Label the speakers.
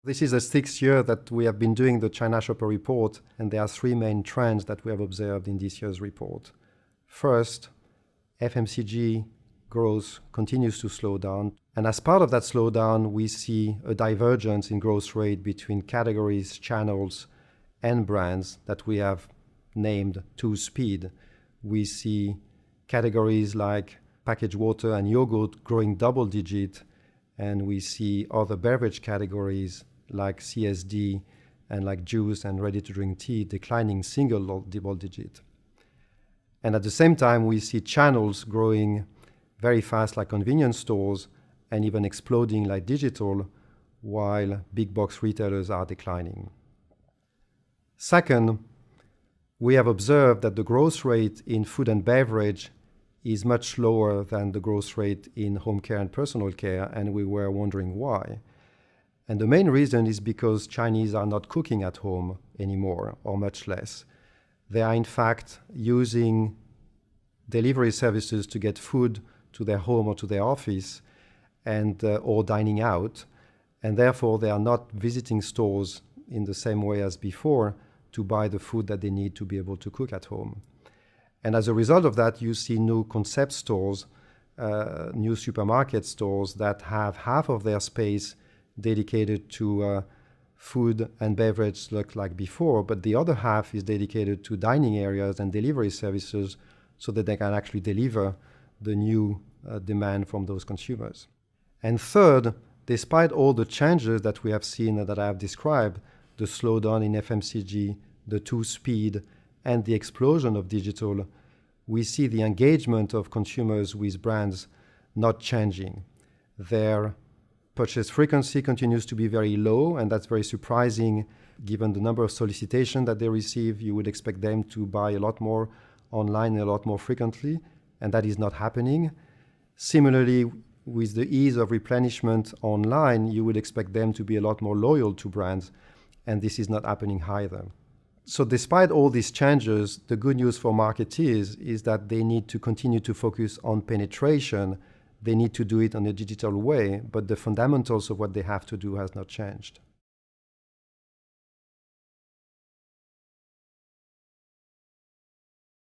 Speaker 1: This is the 6th year that we have been doing the China Shopper Report, and there are three main trends that we have observed in this year's report. First, FMCG growth continues to slow down, and as part of that slowdown, we see a divergence in growth rate between categories, channels, and brands that we have named two-speed. We see categories like packaged water and yogurt growing double-digit, and we see other beverage categories like CSD and like juice and ready-to-drink tea declining single double-digit. And at the same time, we see channels growing very fast like convenience stores and even exploding like digital, while big box retailers are declining. Second, we have observed that the growth rate in food and beverage is much lower than the growth rate in home care and personal care, and we were wondering why. And the main reason is because Chinese are not cooking at home anymore, or much less. They are in fact using delivery services to get food to their home or to their office, and or dining out, and therefore they are not visiting stores in the same way as before to buy the food that they need to be able to cook at home. And as a result of that, you see new concept stores, new supermarket stores that have half of their space dedicated to food and beverage like before, but the other half is dedicated to dining areas and delivery services so that they can actually deliver the new demand from those consumers. And third, despite all the changes that we have seen and that I have described, the slowdown in FMCG, the two-speed, and the explosion of digital, we see the engagement of consumers with brands not changing. Their purchase frequency continues to be very low, and that's very surprising given the number of solicitations that they receive. You would expect them to buy a lot more online and a lot more frequently, and that is not happening. Similarly, with the ease of replenishment online, you would expect them to be a lot more loyal to brands, and this is not happening either. So despite all these changes, the good news for marketeers is that they need to continue to focus on penetration. They need to do it in a digital way, but the fundamentals of what they have to do has not changed.